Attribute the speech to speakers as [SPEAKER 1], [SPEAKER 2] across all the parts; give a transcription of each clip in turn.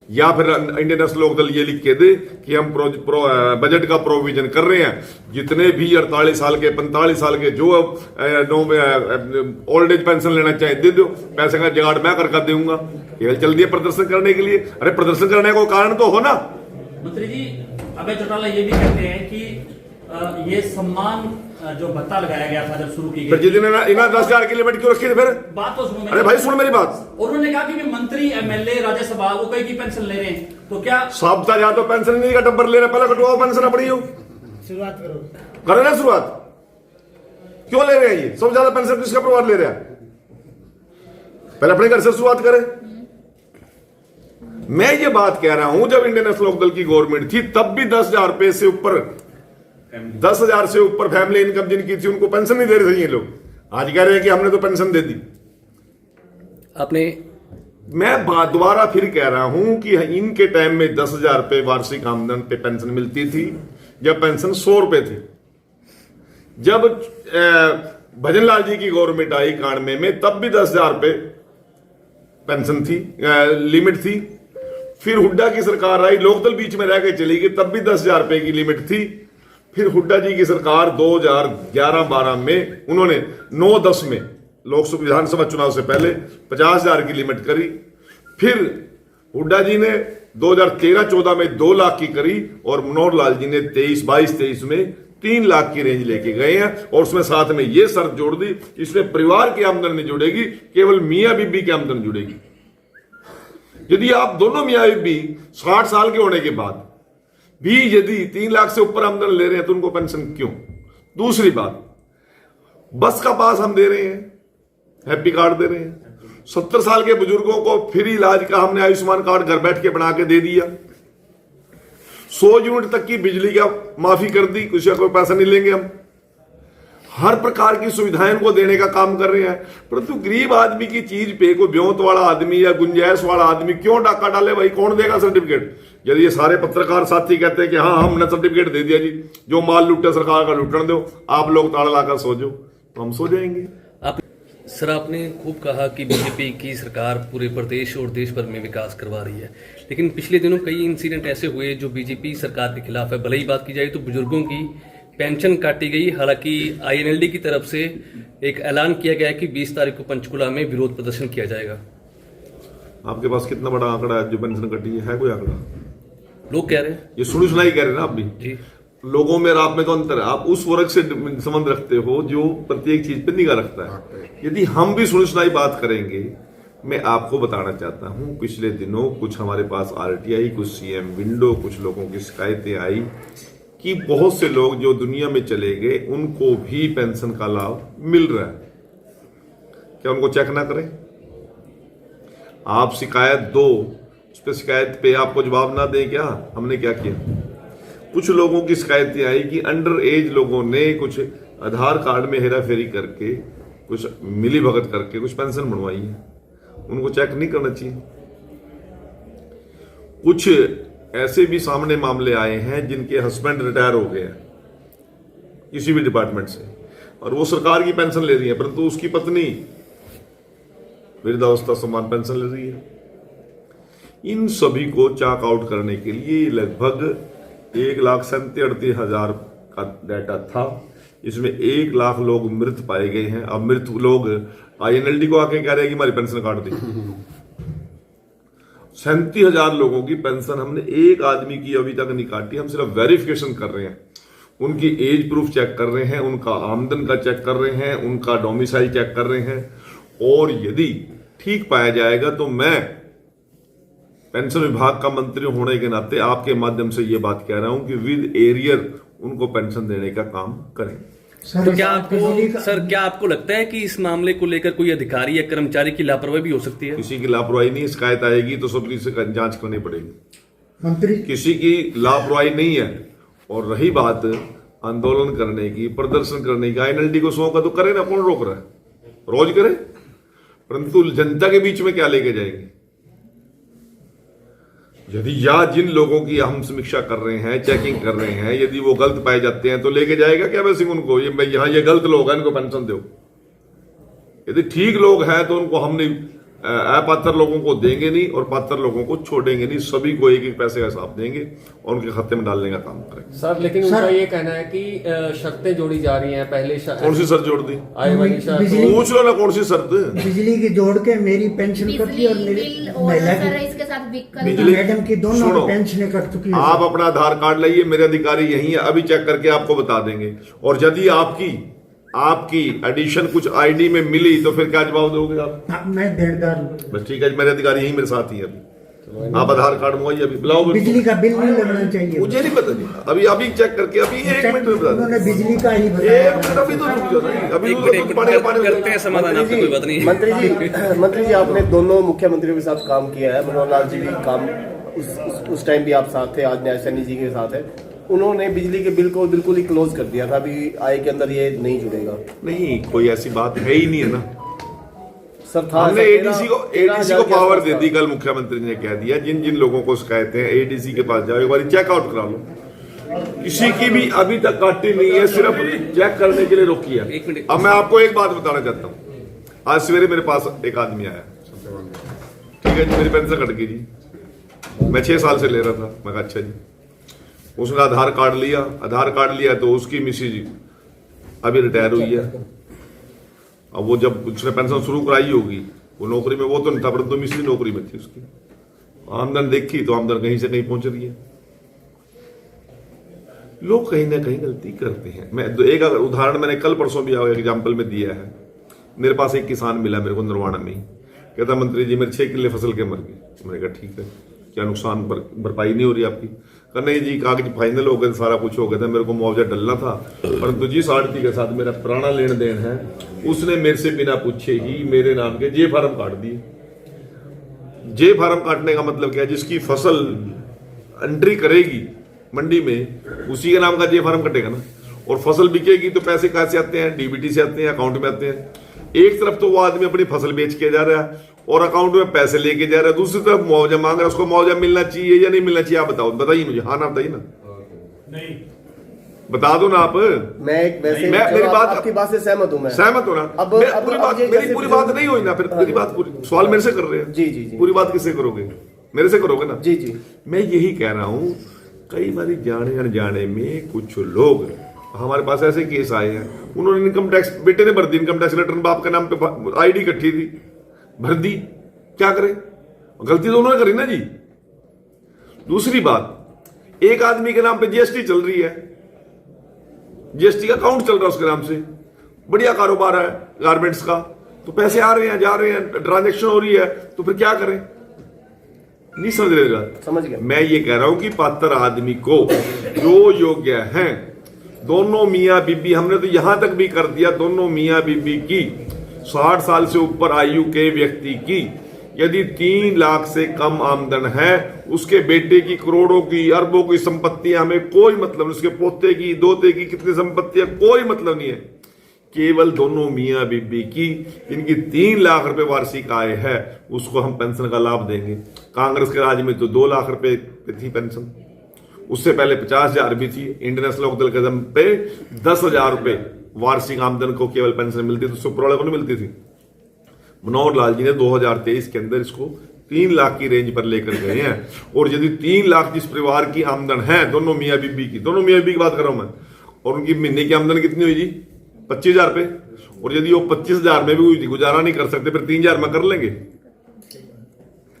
[SPEAKER 1] या फिर Indian national Lokdal ये लिख के दे कि हम बजट का प्रोविजन कर रहे हैं, जितने भी 48 साल के 45 साल के जो ओल्ड एज पेंशन लेना चाहे दे दो, पैसे का जुगाड़ मैं कर दूंगा। केवल चल दिया प्रदर्शन करने के लिए। अरे प्रदर्शन करने का कारण तो हो ना।
[SPEAKER 2] मंत्री जी अभय चौटाला ये भी कहते हैं कि ये सम्मान जो भत्ता लगाया गया था जब शुरू की गई,
[SPEAKER 1] जितने इन्हें 10,000 की लिमिट क्यों रखी थी फिर?
[SPEAKER 2] बात तो सुनो।
[SPEAKER 1] अरे भाई सुन मेरी बात।
[SPEAKER 2] उन्होंने कहा कि मंत्री एमएलए राज्यसभा वो कई की पेंशन ले रहे हैं, तो क्या
[SPEAKER 1] साहब या तो पेंशन नहीं का टब्बर ले रहे, पहले कटवाओ पेंशन अपनी हो,
[SPEAKER 3] शुरुआत करो
[SPEAKER 1] ना शुरुआत। क्यों ले रहे हैं ये? सबसे ज्यादा पेंशन किसका परिवार ले रहा है? पहले अपने घर से शुरुआत करें। मैं ये बात कह रहा हूं जब इंडियन नेशनल लोकदल की गवर्नमेंट थी तब भी 10,000 रुपए से ऊपर, 10,000 से ऊपर फैमिली इनकम जिनकी थी उनको पेंशन नहीं दे रहे थे ये लोग। आज कह रहे हैं कि हमने तो पेंशन दे दी।
[SPEAKER 4] आपने
[SPEAKER 1] मैं दोबारा फिर कह रहा हूं कि इनके टाइम में 10,000 रुपए वार्षिक आमदन पे पेंशन मिलती थी, जब पेंशन 100 रुपए थी। जब भजन लाल जी की गवर्नमेंट आई 91 में तब भी 10,000 रुपए पेंशन थी, लिमिट थी। फिर हुड्डा की सरकार आई, लोकदल बीच में रह के चली गई, तब भी 10,000 रुपए की लिमिट थी। फिर हुड्डा जी की सरकार 2011-12 में उन्होंने 9-10 में लोकसभा विधानसभा चुनाव से पहले 50,000 की लिमिट करी। फिर हुड्डा जी ने 2013-14 में 2 लाख की करी और मनोहर लाल जी ने 22-23 में 3 लाख की रेंज लेके गए हैं। और उसमें साथ में ये शर्त जोड़ दी, इसमें परिवार की आमदन नहीं जुड़ेगी, केवल मियां बीबी की आमदन जुड़ेगी। यदि आप दोनों मियां बीबी 60 साल के होने के बाद भी यदि 3 लाख से ऊपर आमदन ले रहे हैं तो उनको पेंशन क्यों? दूसरी बात, बस का पास हम दे रहे हैं, हैप्पी कार्ड दे रहे हैं। 70 साल के बुजुर्गों को फ्री इलाज का हमने आयुष्मान कार्ड घर बैठ के बना के दे दिया। 100 यूनिट तक की बिजली का माफी कर दी, किसी का कोई पैसा नहीं लेंगे हम। हर प्रकार की सुविधाएं को देने का काम कर रहे हैं। परंतु गरीब आदमी की चीज पे कोई ब्योंत वाला आदमी या गुंजाइश वाला आदमी क्यों डाका डाले? भाई कौन देगा सर्टिफिकेट? यदि ये सारे पत्रकार साथी कहते हैं कि हाँ हमने सर्टिफिकेट दे दिया जी, जो माल लूटे सरकार का लूटने दो, आप लोग ताला लाकर सो जाओ, तो हम सो जाएंगे।
[SPEAKER 4] सर आपने खूब कहा कि बीजेपी की सरकार पूरे प्रदेश और देश भर में विकास करवा रही है, लेकिन पिछले दिनों कई इंसिडेंट ऐसे हुए जो बीजेपी सरकार के खिलाफ है। भले ही बात की जाए तो बुजुर्गों की पेंशन काटी गई, हालांकि आईएनएलडी की तरफ से एक ऐलान किया गया है कि 20 तारीख को पंचकुला में विरोध प्रदर्शन किया जाएगा।
[SPEAKER 1] आपके पास कितना बड़ा आंकड़ा है जो पेंशन कटी है कोई आंकड़ा?
[SPEAKER 4] लोग कह रहे हैं,
[SPEAKER 1] ये सुनी सुनाई कह रहे हैं ना आप भी
[SPEAKER 4] जी।
[SPEAKER 1] लोगों में और आप में तो अंतर है। आप उस वर्ग से संबंध रखते हो जो प्रत्येक चीज पर निगाह रखता है। यदि हम भी सुनी सुनाई बात करेंगे, मैं आपको बताना चाहता हूं पिछले दिनों कुछ हमारे पास आरटीआई, कुछ सीएम विंडो, कुछ लोगों की शिकायतें आई कि बहुत से लोग जो दुनिया में चले गए उनको भी पेंशन का लाभ मिल रहा है। क्या उनको चेक ना करें? आप शिकायत दो, उस पर शिकायत पे आपको जवाब ना दें क्या? हमने क्या किया? कुछ लोगों की शिकायतें आई कि अंडर एज लोगों ने कुछ आधार कार्ड में हेरा फेरी करके, कुछ मिली भगत करके कुछ पेंशन बनवाई है। उनको चेक नहीं करना चाहिए? कुछ ऐसे भी सामने मामले आए हैं जिनके हस्बैंड रिटायर हो गए हैं किसी भी डिपार्टमेंट से और वो सरकार की पेंशन ले रही है, परंतु उसकी पत्नी वृद्धावस्था सम्मान पेंशन ले रही है। इन सभी को चेक आउट करने के लिए लगभग 1,37,38,000 का डाटा था। इसमें 1 लाख लोग मृत पाए गए हैं। अब मृत लोग आईएनएलडी को आके कह रहे हैं कि हमारी पेंशन काट दी। 37,000 लोगों की पेंशन हमने एक आदमी की अभी तक नहीं काटी। हम सिर्फ वेरिफिकेशन कर रहे हैं, उनकी एज प्रूफ चेक कर रहे हैं, उनका आमदन का चेक कर रहे हैं, उनका डोमिसाइल चेक कर रहे हैं। और यदि ठीक पाया जाएगा तो मैं पेंशन विभाग का मंत्री होने के नाते आपके माध्यम से यह बात कह रहा हूं कि विद एरियर उनको पेंशन देने का काम करें।
[SPEAKER 4] तो क्या आपको लगता है कि इस मामले को लेकर कोई अधिकारी या कर्मचारी की लापरवाही भी हो सकती है?
[SPEAKER 1] किसी की लापरवाही नहीं, शिकायत आएगी तो सबकी से जांच करनी पड़ेगी।
[SPEAKER 3] मंत्री
[SPEAKER 1] किसी की लापरवाही नहीं है। और रही बात आंदोलन करने की, प्रदर्शन करने की, आईएनएलडी को 100 का तो करे ना, कौन रोक रहा है? रोज करे, परंतु जनता के बीच में क्या लेके जाएंगे? यदि या जिन लोगों की हम समीक्षा कर रहे हैं, चेकिंग कर रहे हैं, यदि वो गलत पाए जाते हैं तो लेके जाएगा क्या वैसे उनको? ये गलत लोग हैं, इनको पेंशन दो। यदि ठीक लोग हैं तो उनको हम नहीं अपात्र लोगों को देंगे नहीं और पात्र लोगों को छोड़ेंगे नहीं, सभी को एक एक पैसे का हिसाब देंगे और उनके खाते में डालने का काम करेंगे।
[SPEAKER 5] सर लेकिन उनका ये कहना है कि शर्तें जोड़ी जा रही हैं। पहले
[SPEAKER 1] कौन सी शर्त जोड़ दी?
[SPEAKER 5] आय वाली शर्त
[SPEAKER 3] बिजली-
[SPEAKER 1] पूछ लो ना कौन सी शर्त?
[SPEAKER 3] बिजली की जोड़ के मेरी पेंशन कटी और मेरी
[SPEAKER 6] बिल और
[SPEAKER 3] महिला
[SPEAKER 6] सर
[SPEAKER 3] की
[SPEAKER 6] इसके साथ विकल्प
[SPEAKER 1] बिजली-
[SPEAKER 3] मैडम की दोनों
[SPEAKER 1] सुनो,
[SPEAKER 3] पेंशनें कट चुकी है।
[SPEAKER 1] आप अपना आधार कार्ड लाइए, मेरे अधिकारी यही है, अभी चेक करके आपको बता देंगे। और यदि आपकी एडिशन कुछ आईडी में मिली तो फिर क्या जवाब दोगे आप?
[SPEAKER 3] हाँ, मैं देनदार हूँ।
[SPEAKER 1] बस ठीक है, मेरे अधिकारी यही मेरे साथ ही है अभी। आप आधार कार्ड मंगवाइए, अभी बुलाओ मेरे को।
[SPEAKER 3] बिजली का बिल नहीं लगना चाहिए।
[SPEAKER 1] मुझे नहीं पता जी, अभी चेक करके अभी 1 मिनट में बता
[SPEAKER 3] उन्होंने
[SPEAKER 1] दें।
[SPEAKER 3] बिजली का ही
[SPEAKER 1] 1
[SPEAKER 3] बताया।
[SPEAKER 1] मिनट अभी तो रुक जाओ ना, अभी
[SPEAKER 4] एक
[SPEAKER 1] तो
[SPEAKER 4] मिनट, एक
[SPEAKER 1] कुछ पानी
[SPEAKER 4] करते हैं समाधान, आपको कोई बात नहीं है।
[SPEAKER 7] मंत्री जी आपने दोनों मुख्यमंत्रियों के साथ काम किया है। मनोहर लाल जी भी काम उस टाइम भी आप साथ थे, आज न्याय सैनी जी के साथ है। उन्होंने बिजली के बिल को बिल्कुल ही क्लोज कर दिया था, अभी आय के अंदर ये नहीं जुड़ेगा।
[SPEAKER 1] नहीं, कोई ऐसी बात है ही नहीं है ना।
[SPEAKER 7] सर था
[SPEAKER 1] हमने
[SPEAKER 7] ऐसा,
[SPEAKER 1] एडीसी को
[SPEAKER 7] 13,000 के
[SPEAKER 1] पावर
[SPEAKER 7] आसपास
[SPEAKER 1] दे
[SPEAKER 7] था।
[SPEAKER 1] दी, कल मुख्यमंत्री ने कह दिया जिन जिन लोगों को शिकायतें हैं एडीसी के पास जाओ, एक बार चेकआउट करा लो। किसी की भी अभी तक काटी नहीं है, सिर्फ चेक करने के लिए रोकी है।
[SPEAKER 4] एक मिनट।
[SPEAKER 1] अब मैं आपको एक बात बताना चाहता हूँ। आज सवेरे मेरे पास एक आदमी आया, ठीक है जी, मेरी पेंशन कट गई जी, मैं 6 साल से ले रहा था। मैं कहा अच्छा जी। उसने आधार कार्ड लिया तो उसकी मिसेज अभी रिटायर हुई है। अब वो जब उसने पेंशन शुरू कराई होगी, वो नौकरी में वो तो नहीं था, परंतु मिसेज नौकरी में थी। उसकी आमदन देखी तो आमदन कहीं से कहीं पहुंच रही है। लोग कहीं ना कहीं गलती करते हैं। मैं एक अगर उदाहरण मैंने कल परसों भी एग्जाम्पल में दिया है। मेरे पास एक किसान मिला मेरे को नरवाना में ही, कहता मंत्री जी मेरे 6 किले फसल के मर गए। मैंने कहा ठीक है, क्या नुकसान भरपाई नहीं हो रही आपकी? कहा नहीं जी, कागज फाइनल हो गए, सारा कुछ हो गया था, मेरे को मुआवजा डलना था, परंतु जिस आड़ती के साथ मेरा पुराना लेन देन है उसने मेरे से बिना पूछे ही मेरे नाम के जे फार्म काट दिए। जे फार्म काटने का मतलब क्या है? जिसकी फसल एंट्री करेगी मंडी में उसी के नाम का जे फार्म कटेगा ना। और फसल बिकेगी तो पैसे कहां से आते हैं? डीबीटी से आते हैं, अकाउंट में आते हैं। एक तरफ तो वो आदमी अपनी फसल बेच के जा रहा है और अकाउंट में पैसे लेके जा रहा है, दूसरी तरफ मुआवजा मांग रहा है। उसको मुआवजा मिलना चाहिए या नहीं मिलना चाहिए? आप बताइए मुझे। हाँ ना बताइए ना,
[SPEAKER 2] नहीं
[SPEAKER 1] बता दो ना आप।
[SPEAKER 7] मैं एक वैसे
[SPEAKER 1] मैं-
[SPEAKER 7] चलो,
[SPEAKER 1] मेरी बात-
[SPEAKER 7] आपकी बात से सहमत हूँ मैं।
[SPEAKER 1] सहमत हो ना?
[SPEAKER 7] अब
[SPEAKER 1] पूरी बात
[SPEAKER 7] ये
[SPEAKER 1] मेरी
[SPEAKER 7] जैसे
[SPEAKER 1] पूरी बात नहीं हुई ना, फिर मेरी बात पूरी सवाल मेरे से कर रहे हैं।
[SPEAKER 7] जी, जी, जी।
[SPEAKER 1] पूरी बात किससे करोगे? मेरे से करोगे ना?
[SPEAKER 7] जी जी
[SPEAKER 1] मैं यही कह रहा हूं, कई बार जाने अनजाने में कुछ लोग, हमारे पास ऐसे केस आए हैं, उन्होंने इनकम टैक्स, बेटे ने भर दी इनकम टैक्स रिटर्न, बाप के नाम पे आईडी इकट्ठी थी, भर दी, क्या करें? गलती तो उन्होंने करी ना जी। दूसरी बात, एक आदमी के नाम पे जीएसटी चल रही है, जीएसटी का अकाउंट चल रहा है उसके नाम से, बढ़िया कारोबार है गारमेंट्स का, तो पैसे आ रहे हैं जा रहे हैं, ट्रांजेक्शन हो रही है, तो फिर क्या करें? नहीं समझ रहे?
[SPEAKER 7] समझ गया।
[SPEAKER 1] मैं ये कह रहा हूं कि पात्र आदमी को जो योग्य हैं, दोनों मियां बीबी, हमने तो यहां तक भी कर दिया, दोनों मियां बीबी की 60 साल से ऊपर आयु के व्यक्ति की यदि 3 लाख से कम आमदन है, उसके बेटे की करोड़ों की अरबों की संपत्तियां, हमें कोई मतलब नहीं, उसके पोते की दोते की कितनी संपत्तियां, कोई मतलब नहीं है। केवल दोनों मियां बीबी की इनकी 3 लाख रुपए वार्षिक आय है, उसको हम पेंशन का लाभ देंगे। कांग्रेस के राज में तो 2 लाख रुपए थी पेंशन, उससे पहले 50,000 भी थी। इंडियन नेशनल लोकदल के दम पे 10,000 रुपए वार्षिक आमदन को केवल पेंशन मिलती थी, उससे ऊपर वाले को नहीं मिलती थी। मनोहर लाल जी ने 2023 के अंदर इसको 3 लाख की रेंज पर लेकर गए हैं। और यदि 3 लाख जिस परिवार की आमदन है, दोनों मियां बीबी की, दोनों मियां बीबी की बात कर रहा हूं मैं, और उनकी महीने की आमदन कितनी हुई जी? 25,000 रुपए। और यदि वो 25,000 में भी गुजारा नहीं कर सकते, फिर 3,000 में कर लेंगे।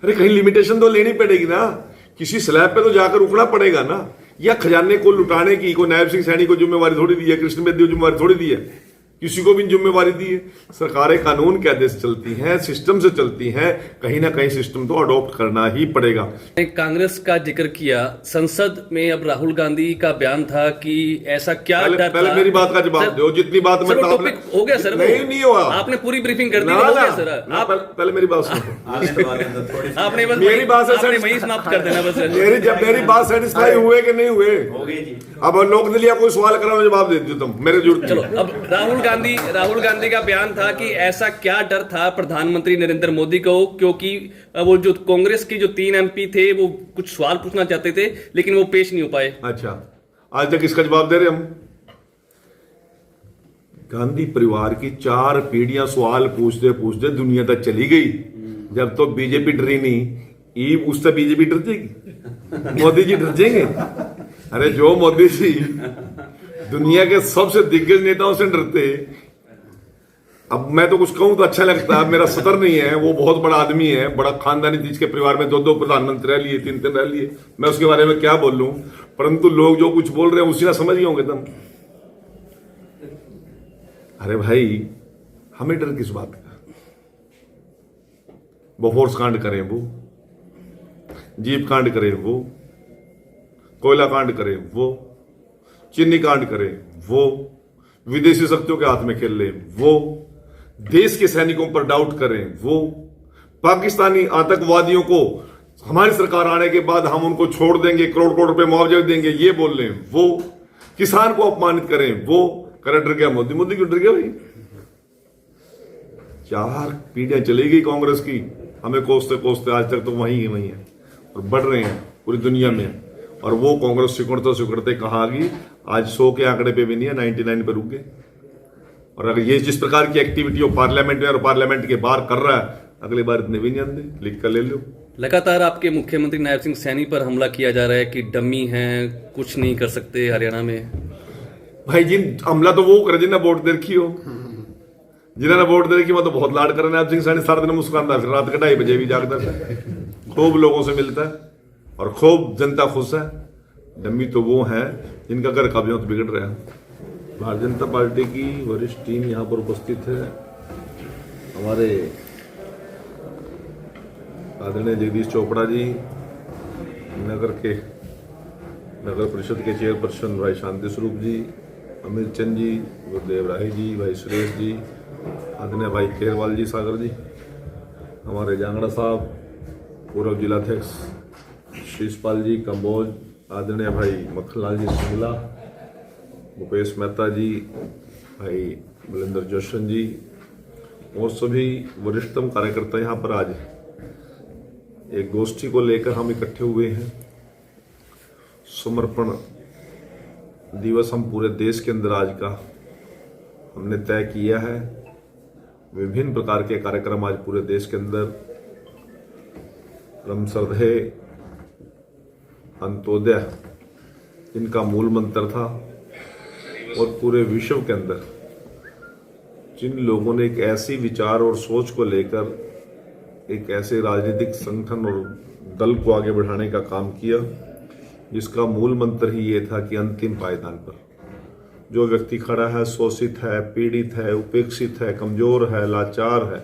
[SPEAKER 1] अरे कहीं लिमिटेशन तो लेनी पड़ेगी ना, किसी स्लैब पे तो जाकर रुकना पड़ेगा ना। या खजाने को लुटाने की कोई नायब सिंह सैनी को जिम्मेवारी थोड़ी दी है, कृष्ण बेदी को जिम्मेवारी थोड़ी दी है, किसी को भी जिम्मेवारी दी है। सरकारें कानून के आदेश चलती हैं, सिस्टम से चलती हैं, कहीं ना कहीं सिस्टम तो अडॉप्ट करना ही पड़ेगा।
[SPEAKER 4] कांग्रेस का जिक्र किया, संसद में अब राहुल गांधी का बयान था कि ऐसा क्या डर
[SPEAKER 1] पहले
[SPEAKER 4] था?
[SPEAKER 1] मेरी बात का जवाब दो। जितनी बात
[SPEAKER 4] सर,
[SPEAKER 1] मैं
[SPEAKER 4] वो टॉपिक हो गया सर, वो
[SPEAKER 1] नहीं हुआ,
[SPEAKER 4] आपने पूरी ब्रीफिंग कर दी,
[SPEAKER 1] ना,
[SPEAKER 4] हो
[SPEAKER 1] ना,
[SPEAKER 4] गया सर।
[SPEAKER 1] ना,
[SPEAKER 4] आप
[SPEAKER 1] पहले मेरी बात सुनो।
[SPEAKER 4] आपने बस
[SPEAKER 1] मेरी बात से
[SPEAKER 4] आपने वही समाप्त कर देना बस।
[SPEAKER 1] मेरी बात सेटिस्फाई हुए कि नहीं हुए? हो गई जी। अब लोक दिलिया कोई सवाल करा, जवाब दे दो तुम, मेरे जुड़।
[SPEAKER 4] चलो, अब राहुल गांधी का बयान था कि ऐसा क्या डर था प्रधानमंत्री नरेंद्र मोदी को, क्योंकि वो जो कांग्रेस के जो 3 MP थे वो कुछ सवाल पूछना चाहते थे लेकिन वो पेश नहीं हो पाए।
[SPEAKER 1] अच्छा, आज तक इसका जवाब दे रहे हम। गांधी परिवार की 4 पीढ़ियां सवाल पूछते पूछते दुनिया तक चली गई। जब तो बीजेपी डरी नहीं, ईब उससे बीजेपी डर जाएगी, मोदी जी डर जाएंगे। अरे जो मोदी जी दुनिया के सबसे दिग्गज नेताओं से डरते, अब मैं तो कुछ कहूं तो अच्छा लगता है, मेरा सतर नहीं है, वो बहुत बड़ा आदमी है, बड़ा खानदानी, जिसके परिवार में 2 प्रधानमंत्री रह लिए, 3 रह लिए, मैं उसके बारे में क्या बोल लूं, परंतु लोग जो कुछ बोल रहे हैं उसी ना समझ गए होंगे तुम। अरे भाई हमें डर किस बात का? बोफोर्स कांड करें वो, जीप कांड करें वो, कोयला कांड करें वो, चीनी कांड करें वो, विदेशी शक्तियों के हाथ में खेल ले वो, देश के सैनिकों पर डाउट करें वो, पाकिस्तानी आतंकवादियों को हमारी सरकार आने के बाद हम उनको छोड़ देंगे, करोड़ करोड़ रुपए मुआवजा देंगे, ये बोल रहे हैं वो, किसान को अपमानित करें वो। करे डर गया मोदी, मोदी क्यों डर गया भाई? 4 पीढ़ियां चली गई कांग्रेस की, हमें कोसते कोसते आज तक तो वही है और बढ़ रहे हैं पूरी दुनिया में। और वो कांग्रेस सिकुड़ते कहा कि आज 100 के आंकड़े पे भी नहीं है, 99 पे रुक गए। और अगर ये जिस प्रकार की एक्टिविटी हो पार्लियामेंट में और पार्लियामेंट के बाहर कर रहा है, अगली बार इतने भी नहीं आते, लिख कर ले लो।
[SPEAKER 4] लगातार आपके मुख्यमंत्री नायब सिंह सैनी पर हमला किया जा रहा है कि डम्मी हैं, कुछ नहीं कर सकते हरियाणा में।
[SPEAKER 1] भाई जिन हमला तो वो करे जिन्हें वोट दे रखी हो, जिन्होंने वोट दे रखी, मैं तो बहुत लाड कर रहे नायब सिंह सैनी, सारा दिन मुस्कुराता, फिर रात के 2:30 बजे भी जागता है, खूब लोगों से मिलता है और खूब जनता खुश है। डम्मी तो वो है जिनका घर कब्जों तो बिगड़ रहा है। भारतीय जनता पार्टी की वरिष्ठ टीम यहाँ पर उपस्थित है। हमारे आदरणीय जगदीश चोपड़ा जी, नगर परिषद के चेयरपर्सन भाई शांति स्वरूप जी, अमित चंद जी, गुरुदेव राय जी, भाई सुरेश जी, आदरणीय भाई खेरवाल जी, सागर जी, हमारे जांगड़ा साहब, पूर्व जिलाध्यक्ष शीशपाल जी कंबोज, आदरणीय भाई मक्खनलाल जी सिंगला, भूपेश मेहता जी, भाई बलिंदर जोशन जी और सभी वरिष्ठतम कार्यकर्ता यहाँ पर आज एक गोष्ठी को लेकर हम इकट्ठे हुए हैं। समर्पण दिवस हम पूरे देश के अंदर आज का हमने तय किया है। विभिन्न प्रकार के कार्यक्रम आज पूरे देश के अंदर, परम श्रद्धेय अंत्योदय इनका मूल मंत्र था, और पूरे विश्व के अंदर जिन लोगों ने एक ऐसी विचार और सोच को लेकर एक ऐसे राजनीतिक संगठन और दल को आगे बढ़ाने का काम किया, जिसका मूल मंत्र ही ये था कि अंतिम पायदान पर जो व्यक्ति खड़ा है, शोषित है, पीड़ित है, उपेक्षित है, कमजोर है, लाचार है,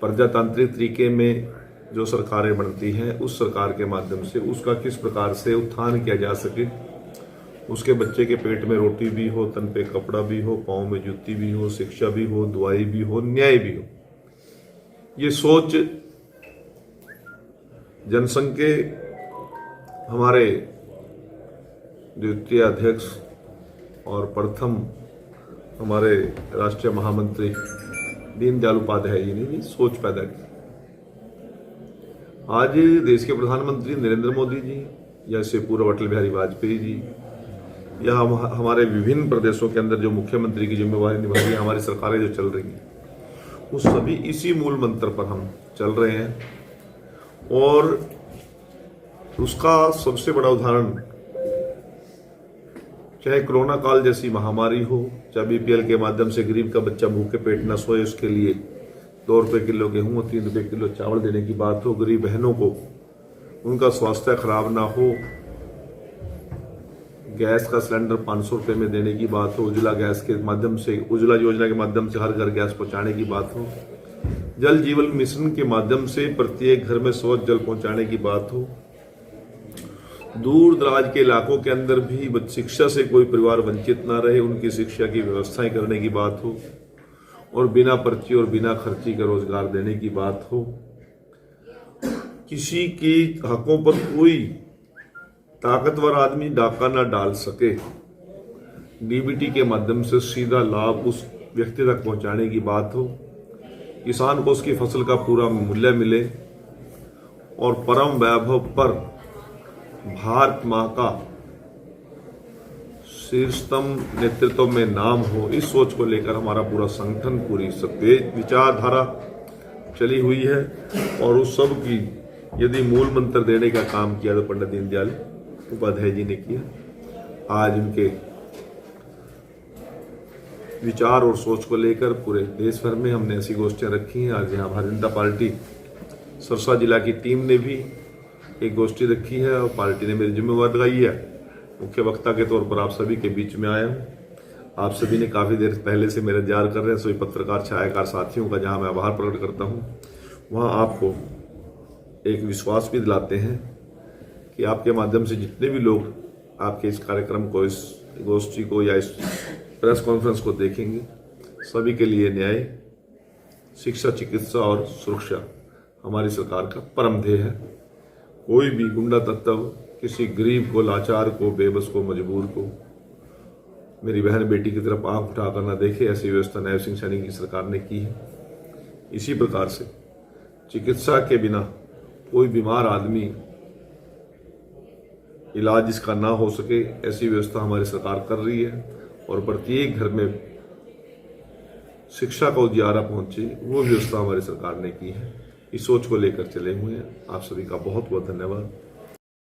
[SPEAKER 1] प्रजातांत्रिक तरीके में जो सरकारें बनती हैं, उस सरकार के माध्यम से उसका किस प्रकार से उत्थान किया जा सके, उसके बच्चे के पेट में रोटी भी हो, तन पे कपड़ा भी हो, पाँव में जूती भी हो, शिक्षा भी हो, दवाई भी हो, न्याय भी हो। ये सोच जनसंघ के हमारे द्वितीय अध्यक्ष और प्रथम हमारे राष्ट्रीय महामंत्री दीनदयाल उपाध्याय जी ने सोच पैदा की। आज देश के प्रधानमंत्री नरेंद्र मोदी जी, या इससे पूर्व अटल बिहारी वाजपेयी जी, या हमारे विभिन्न प्रदेशों के अंदर जो मुख्यमंत्री की जिम्मेवारी निभा रही है, हमारी सरकारें जो चल रही हैं, वो सभी इसी मूल मंत्र पर हम चल रहे हैं। और उसका सबसे बड़ा उदाहरण, चाहे कोरोना काल जैसी महामारी हो, चाहे बीपीएल के माध्यम से गरीब का बच्चा भूखे पेट न सोए, उसके लिए 2 रुपए किलो गेहूं और 3 रुपए किलो चावल देने की बात हो, गरीब बहनों को उनका स्वास्थ्य खराब ना हो, गैस का सिलेंडर 500 रुपए में देने की बात हो, उज्ज्वला गैस के माध्यम से, उज्ज्वला योजना के माध्यम से हर घर गैस पहुंचाने की बात हो, जल जीवन मिशन के माध्यम से प्रत्येक घर में स्वच्छ जल पहुंचाने की बात हो, दूर दराज के इलाकों के अंदर भी शिक्षा से कोई परिवार वंचित ना रहे, उनकी शिक्षा की व्यवस्थाएं करने की बात हो, और बिना पर्ची और बिना खर्ची का रोजगार देने की बात हो, किसी की हकों पर कोई ताकतवर आदमी डाका ना डाल सके, डीबीटी के माध्यम से सीधा लाभ उस व्यक्ति तक पहुंचाने की बात हो, किसान को उसकी फसल का पूरा मूल्य मिले, और परम वैभव पर भारत मां का शीर्षतम नेतृत्व में नाम हो, इस सोच को लेकर हमारा पूरा संगठन, पूरी विचारधारा, चली हुई है, और उस सब की यदि मूल मंत्र देने का काम किया तो पंडित दीनदयाल उपाध्याय जी ने किया। आज उनके विचार और सोच को लेकर पूरे देश भर में हमने ऐसी गोष्ठियां रखी हैं। आज यहाँ भारतीय जनता पार्टी सरसा जिला की टीम ने भी एक गोष्ठी रखी है और पार्टी ने मेरी जिम्मेवारी लगाई है। मुख्य वक्ता के तौर पर आप सभी के बीच में आया हूँ। आप सभी ने काफ़ी देर पहले से मेरा इंतजार कर रहे हैं, सभी पत्रकार छायाकार साथियों का, जहाँ मैं आभार प्रकट करता हूँ। वहाँ आपको एक विश्वास भी दिलाते हैं कि आपके माध्यम से जितने भी लोग आपके इस कार्यक्रम को, इस गोष्ठी को या इस प्रेस कॉन्फ्रेंस को देखेंगे, सभी के लिए न्याय, शिक्षा, चिकित्सा और सुरक्षा हमारी सरकार का परम ध्येय है। कोई भी गुंडा तत्व किसी गरीब को, लाचार को, बेबस को, मजबूर को, मेरी बहन बेटी की तरफ आंख उठाकर न देखे, ऐसी व्यवस्था नायब सिंह सैनी की सरकार ने की है। इसी प्रकार से चिकित्सा के बिना कोई बीमार आदमी इलाज इसका ना हो सके, ऐसी व्यवस्था हमारी सरकार कर रही है। और प्रत्येक घर में शिक्षा का उजियारा पहुंचे, वो व्यवस्था हमारी सरकार ने की है। इस सोच को लेकर चले हुए हैं। आप सभी का बहुत बहुत धन्यवाद।